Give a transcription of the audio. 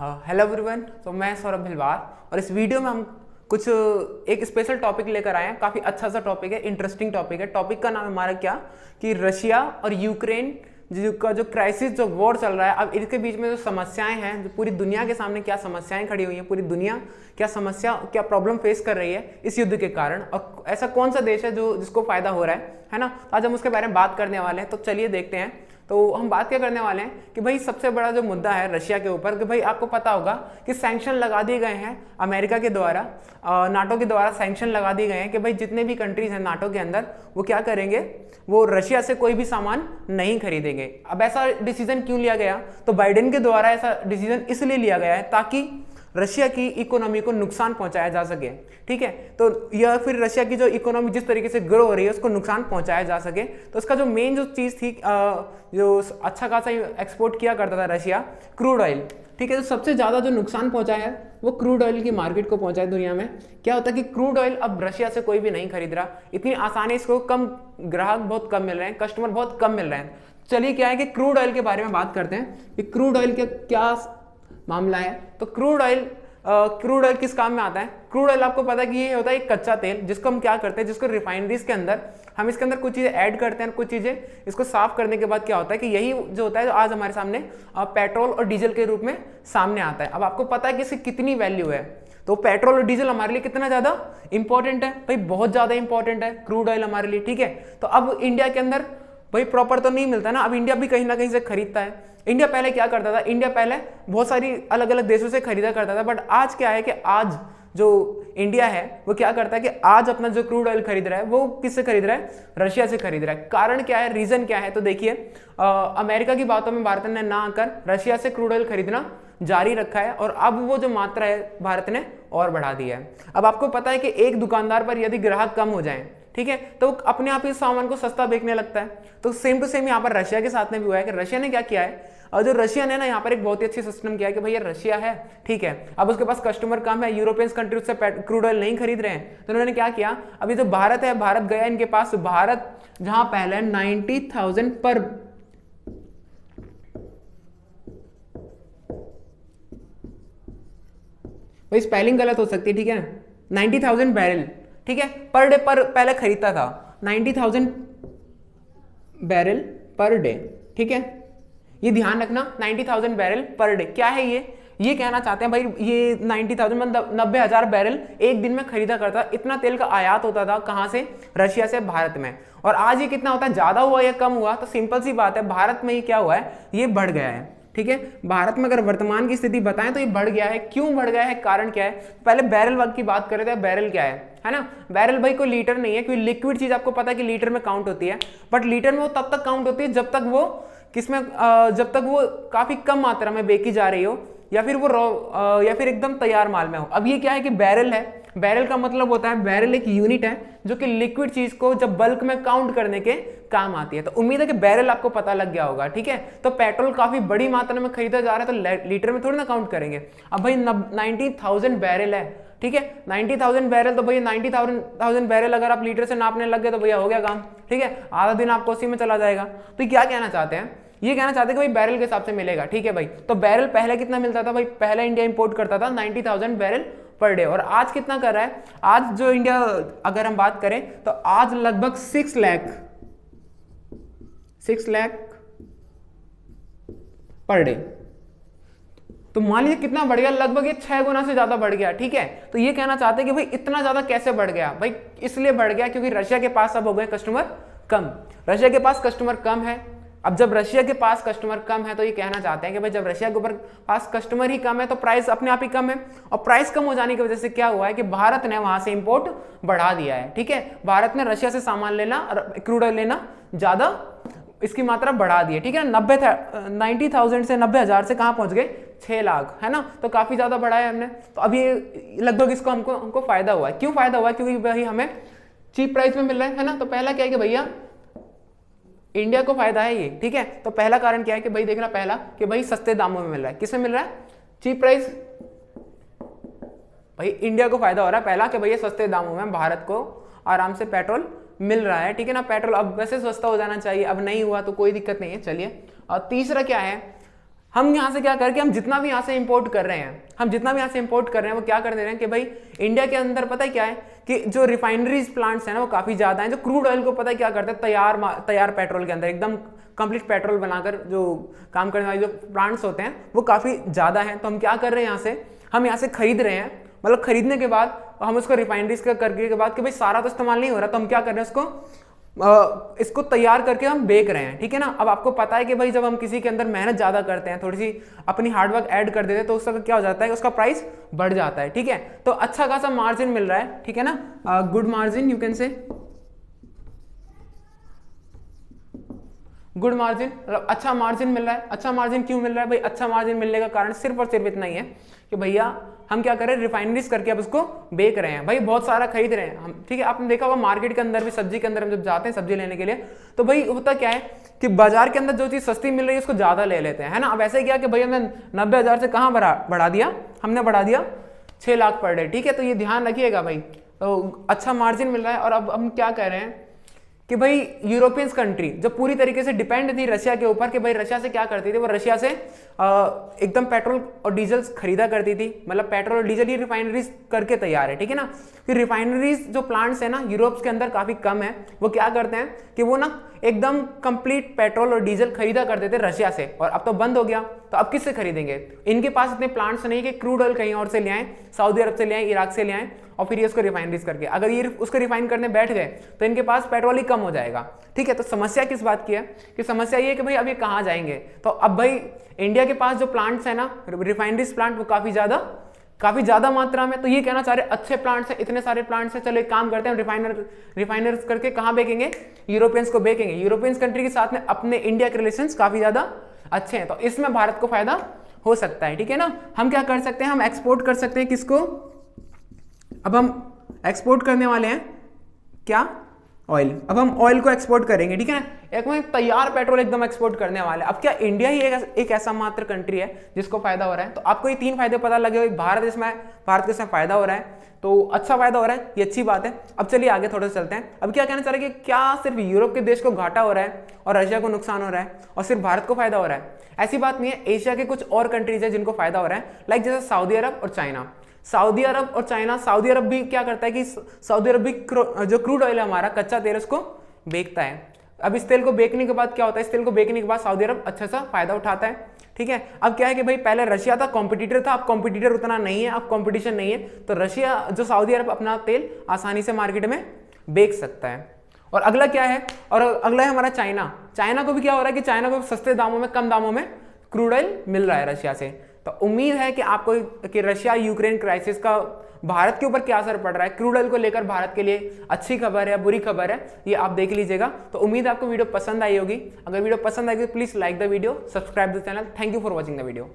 Hello everyone. तो मैं सौरभ भिलवार और इस वीडियो में हम कुछ एक स्पेशल टॉपिक लेकर आए हैं। काफ़ी अच्छा सा टॉपिक है, इंटरेस्टिंग टॉपिक है। टॉपिक का नाम है हमारा क्या कि रशिया और यूक्रेन का जो क्राइसिस, जो वॉर चल रहा है, अब इसके बीच में जो समस्याएं हैं, जो पूरी दुनिया के सामने क्या समस्याएं खड़ी हुई हैं, पूरी दुनिया क्या प्रॉब्लम फेस कर रही है इस युद्ध के कारण, और ऐसा कौन सा देश है जो जिसको फायदा हो रहा है ना। तो आज हम उसके बारे में बात करने वाले हैं। तो चलिए देखते हैं। तो हम बात क्या करने वाले हैं कि भाई सबसे बड़ा जो मुद्दा है रशिया के ऊपर, कि भाई आपको पता होगा कि सैंक्शन लगा दिए गए हैं अमेरिका के द्वारा, नाटो के द्वारा सैंक्शन लगा दिए गए हैं कि भाई जितने भी कंट्रीज हैं नाटो के अंदर, वो क्या करेंगे, वो रशिया से कोई भी सामान नहीं खरीदेंगे। अब ऐसा डिसीजन क्यों लिया गया? तो बाइडेन के द्वारा ऐसा डिसीजन इसलिए लिया गया है ताकि रशिया की इकोनॉमी को नुकसान पहुंचाया जा सके। ठीक है, तो यह फिर रशिया की जो इकोनॉमी जिस तरीके से ग्रो हो रही है उसको नुकसान पहुंचाया जा सके। तो उसका जो मेन जो चीज़ थी, जो अच्छा खासा एक्सपोर्ट किया करता था रशिया, क्रूड ऑयल। ठीक है, तो सबसे ज़्यादा जो नुकसान पहुंचाया है वो क्रूड ऑयल की मार्केट को पहुंचा है दुनिया में। क्या होता है कि क्रूड ऑयल अब रशिया से कोई भी नहीं खरीद रहा, इतनी आसानी इसको कम, ग्राहक बहुत कम मिल रहे हैं, कस्टमर बहुत कम मिल रहे हैं। चलिए क्या है कि क्रूड ऑयल के बारे में बात करते हैं कि क्रूड ऑयल का क्या मामला है। तो क्रूड ऑयल किस काम में आता है? क्रूड ऑयल आपको पता है कि ये होता है एक कच्चा तेल, जिसको हम क्या करते हैं, जिसको रिफाइनरीज के अंदर हम इसके अंदर कुछ चीज़ें ऐड करते हैं, कुछ चीज़ें इसको साफ करने के बाद क्या होता है कि यही जो होता है जो आज हमारे सामने पेट्रोल और डीजल के रूप में सामने आता है। अब आपको पता है कि इसकी कितनी वैल्यू है। तो पेट्रोल और डीजल हमारे लिए कितना ज़्यादा इंपॉर्टेंट है भाई, बहुत ज़्यादा इंपॉर्टेंट है क्रूड ऑयल हमारे लिए। ठीक है, तो अब इंडिया के अंदर भाई प्रॉपर तो नहीं मिलता ना, अब इंडिया भी कहीं ना कहीं से खरीदता है। इंडिया पहले क्या करता था, इंडिया पहले बहुत सारी अलग अलग देशों से खरीदा करता था, बट आज क्या है कि आज जो इंडिया है वो क्या करता है कि आज अपना जो क्रूड ऑयल खरीद रहा है वो किससे खरीद रहा है? रशिया से खरीद रहा है। कारण क्या है, रीजन क्या है? तो देखिए, अमेरिका की बातों में भारत ने ना आकर रशिया से क्रूड ऑयल खरीदना जारी रखा है, और अब वो जो मात्रा है भारत ने और बढ़ा दी है। अब आपको पता है कि एक दुकानदार पर यदि ग्राहक कम हो जाए, ठीक है, तो अपने आप ही सामान को सस्ता बेचने लगता है। तो सेम टू सेम यहाँ पर रशिया के साथ में भी हुआ है कि रशिया ने क्या किया है, और जो रशिया ने ना यहाँ पर एक बहुत ही अच्छी सिस्टम किया है कि भैया रशिया है, ठीक है, अब उसके पास कस्टमर कम है, यूरोपियन कंट्री उससे क्रूड ऑयल नहीं खरीद रहे हैं, तो उन्होंने क्या किया, अभी जो भारत है, भारत गया इनके पास, भारत जहां पहले 90,000 पर भाई स्पेलिंग गलत हो सकती है, ठीक है, 90,000 बैरल, ठीक है, पर डे पर पहले खरीदता था 90,000 बैरल पर डे। ठीक है, ये ध्यान रखना, 90,000 बैरल पर डे क्या है ये कहना चाहते हैं भाई, ये 90,000 मतलब 90,000 बैरल एक दिन में खरीदा करता। इतना तेल का आयात होता था कहां से? रशिया से भारत में। और आज ये कितना होता है, ज्यादा हुआ या कम हुआ? तो सिंपल सी बात है, भारत में ये क्या हुआ है, ये बढ़ गया है। ठीक है, भारत में अगर वर्तमान की स्थिति बताएं तो ये बढ़ गया है। क्यों बढ़ गया है, कारण क्या है? पहले बैरल वर्ग की बात करें तो बैरल क्या है ना, बैरल भाई कोई लीटर नहीं है, क्योंकि लिक्विड चीज आपको पता है कि लीटर में काउंट होती है, बट लीटर में वो तब तक काउंट होती है जब तक वो किसमें, जब तक वो काफी कम मात्रा में बेची जा रही हो, या फिर वो रॉ या फिर एकदम तैयार माल में हो। अब ये क्या है कि बैरल है, बैरल का मतलब होता है, बैरल एक यूनिट है जो कि लिक्विड चीज को जब बल्क में काउंट करने के काम आती है। तो उम्मीद है कि बैरल आपको पता लग गया होगा। ठीक है, तो पेट्रोल काफी बड़ी मात्रा में खरीदा जा रहा है, तो लीटर में थोड़ी ना काउंट करेंगे। अब भाई 90,000 बैरल है, ठीक है, 90,000 बैरल, तो भैया 90,000 बैरल अगर आप लीटर से नापने लग गए तो भैया हो गया काम। ठीक है, आधा दिन आपको उसी में चला जाएगा। तो क्या कहना चाहते हैं, ये कहना चाहते हैं कि भाई बैरल के हिसाब से मिलेगा। ठीक है भाई, तो बैरल पहले कितना मिलता था भाई, पहले इंडिया इंपोर्ट करता था 90,000 बैरल पर डे, और आज कितना कर रहा है? आज जो इंडिया, अगर हम बात करें तो आज लगभग 6 लाख पर डे। तो मान लीजिए कितना बढ़ गया, लगभग ये 6 गुना से ज्यादा बढ़ गया। ठीक है, तो ये कहना चाहते हैं कि भाई इतना ज्यादा कैसे बढ़ गया? भाई इसलिए बढ़ गया क्योंकि रशिया के पास अब हो गए कस्टमर कम, रशिया के पास कस्टमर कम है। अब जब रशिया के पास कस्टमर कम है तो ये कहना चाहते हैं कि भाई जब रशिया के ऊपर पास कस्टमर ही कम है तो प्राइस अपने आप ही कम है, और प्राइस कम हो जाने की वजह से क्या हुआ है कि भारत ने वहां से इंपोर्ट बढ़ा दिया है। ठीक है, भारत ने रशिया से सामान लेना, क्रूड ऑयल लेना ज्यादा, इसकी मात्रा बढ़ा दी है। ठीक है, 90,000 से 90,000 से कहां पहुंच गए? 6 लाख, है ना, तो काफी ज्यादा बढ़ाया हमने। तो अभी लगभग इसको हमको फायदा हुआ है। क्यों फायदा हुआ है? क्योंकि भाई हमें चीप प्राइस में मिल रहा है ना। तो पहला क्या है कि भैया इंडिया को फायदा है ये। ठीक है, तो पहला कारण क्या है कि भाई देखना, पहला कि भाई सस्ते दामों में मिल रहा है। किसमें मिल रहा है? चीप प्राइस, भाई इंडिया को फायदा हो रहा है पहला कि भैया सस्ते दामों में भारत को आराम से पेट्रोल मिल रहा है। ठीक है ना, पेट्रोल अब वैसे सस्ता हो जाना चाहिए, अब नहीं हुआ तो कोई दिक्कत नहीं है। चलिए, और तीसरा क्या है, हम यहाँ से क्या करके हम जितना भी यहाँ से इंपोर्ट कर रहे हैं वो क्या कर दे रहे हैं कि भाई इंडिया के अंदर पता है क्या है कि जो रिफाइनरीज प्लांट्स हैं ना वो काफी ज्यादा हैं। जो क्रूड ऑयल को पता है क्या करते हैं, तैयार पेट्रोल के अंदर एकदम कंप्लीट पेट्रोल बनाकर जो काम करने वाले जो प्लांट्स होते हैं वो काफी ज्यादा हैं। तो हम क्या कर रहे हैं, हम यहाँ से खरीद रहे हैं, मतलब खरीदने के बाद हम उसको रिफाइनरीज का करके के बाद कि भाई सारा तो इस्तेमाल नहीं हो रहा, तो हम क्या कर रहे हैं इसको तैयार करके हम बेच रहे हैं, ठीक है ना। अब आपको पता है कि भाई जब हम किसी के अंदर मेहनत ज्यादा करते हैं, थोड़ी सी अपनी हार्डवर्क ऐड कर देते हैं, तो उसका क्या हो जाता है, उसका प्राइस बढ़ जाता है, ठीक है। तो अच्छा खासा मार्जिन मिल रहा है, ठीक है ना, good margin you can say, good margin, मतलब अच्छा मार्जिन मिल रहा है। अच्छा मार्जिन क्यों मिल रहा है भाई? अच्छा मार्जिन मिलने का कारण सिर्फ और सिर्फ इतना ही है कि भैया हम क्या करें, रिफाइनरीज करके अब उसको बेच रहे हैं, भाई बहुत सारा खरीद रहे हैं हम, ठीक है। आपने देखा होगा मार्केट के अंदर भी, सब्जी के अंदर हम जब जाते हैं सब्जी लेने के लिए, तो भाई होता क्या है कि बाजार के अंदर जो चीज सस्ती मिल रही है उसको ज्यादा ले लेते हैं, है ना। अब ऐसे क्या कि भाई हमने 90,000 से कहाँ बढ़ा दिया, हमने बढ़ा दिया 6 लाख पर डे, ठीक है। तो ये ध्यान रखिएगा भाई, तो अच्छा मार्जिन मिल रहा है। और अब हम क्या कह रहे हैं कि भाई यूरोपियंस कंट्री जो पूरी तरीके से डिपेंड थी रशिया के ऊपर, कि भाई रशिया से क्या करती थी, वो रशिया से एकदम पेट्रोल और डीजल खरीदा करती थी, मतलब पेट्रोल और डीजल ही रिफाइनरीज करके तैयार है, ठीक है ना। कि रिफाइनरीज जो प्लांट्स है ना यूरोप के अंदर काफी कम है, वो क्या करते हैं कि वो ना एकदम कंप्लीट पेट्रोल और डीजल खरीदा करते थे रशिया से, और अब तो बंद हो गया, तो अब किससे खरीदेंगे? इनके पास इतने प्लांट्स नहीं कि क्रूड ऑयल कहीं और से ले आए, सऊदी अरब से ले आए, इराक से ले आए, और फिर ये उसको रिफाइनरीज करके, अगर ये उसको रिफाइन करने बैठ गए तो इनके पास पेट्रोल ही कम हो जाएगा, ठीक है। तो समस्या किस बात की है कि समस्या ये है कि भाई अब ये कहाँ जाएंगे। तो अब भाई इंडिया के पास जो प्लांट्स है ना रिफाइनरीज प्लांट, वो काफी ज्यादा मात्रा में, तो ये कहना चाह रहे अच्छे प्लांट्स है, इतने सारे प्लांट्स है, चलो एक काम करते हैं, रिफाइनर्स करके कहाँ बेचेंगे, यूरोपियंस को बेचेंगे। यूरोपियंस कंट्री के साथ में अपने इंडिया के रिलेशंस काफी ज्यादा अच्छे हैं, तो इसमें भारत को फायदा हो सकता है, ठीक है ना। हम क्या कर सकते हैं, हम एक्सपोर्ट कर सकते हैं किसको, अब हम एक्सपोर्ट करने वाले हैं क्या, ऑयल। अब हम ऑयल को एक्सपोर्ट करेंगे, ठीक है ना, एक में तैयार पेट्रोल एकदम एक्सपोर्ट करने वाले। अब क्या इंडिया ही एक ऐसा मात्र कंट्री है जिसको फायदा हो रहा है? तो आपको ये 3 फायदे पता लगे, भारत को इसमें फायदा हो रहा है, तो अच्छा फायदा हो रहा है, ये अच्छी बात है। अब चलिए आगे थोड़ा सा चलते हैं। अब क्या कहना चाह रहे हैं कि क्या सिर्फ यूरोप के देश को घाटा हो रहा है और रशिया को नुकसान हो रहा है और सिर्फ भारत को फायदा हो रहा है? ऐसी बात नहीं है, एशिया के कुछ और कंट्रीज है जिनको फायदा हो रहा है, लाइक जैसे सऊदी अरब और चाइना। सऊदी अरब और चाइना, सऊदी अरब भी क्या करता है कि सऊदी अरब भी जो क्रूड ऑयल है हमारा कच्चा तेल उसको बेचता है। अब इस तेल को बेचने के बाद क्या होता है, इस तेल को बेचने के बाद सऊदी अरब अच्छा सा फायदा उठाता है, ठीक है। अब क्या है कि भाई पहले रशिया था, कॉम्पिटिटर था, अब कॉम्पिटिटर उतना नहीं है, अब कॉम्पिटिशन नहीं है, तो रशिया जो सऊदी अरब अपना तेल आसानी से मार्केट में बेच सकता है। और अगला क्या है, और अगला है हमारा चाइना। चाइना को भी क्या हो रहा है कि चाइना को सस्ते दामों में, कम दामों में क्रूड ऑयल मिल रहा है रशिया से। तो उम्मीद है कि आपको कि रशिया यूक्रेन क्राइसिस का भारत के ऊपर क्या असर पड़ रहा है, क्रूड ऑयल को लेकर भारत के लिए अच्छी खबर है, बुरी खबर है, ये आप देख लीजिएगा। तो उम्मीद है आपको वीडियो पसंद आई होगी। अगर वीडियो पसंद आएगी तो please like the video, subscribe the channel. Thank you for watching the video.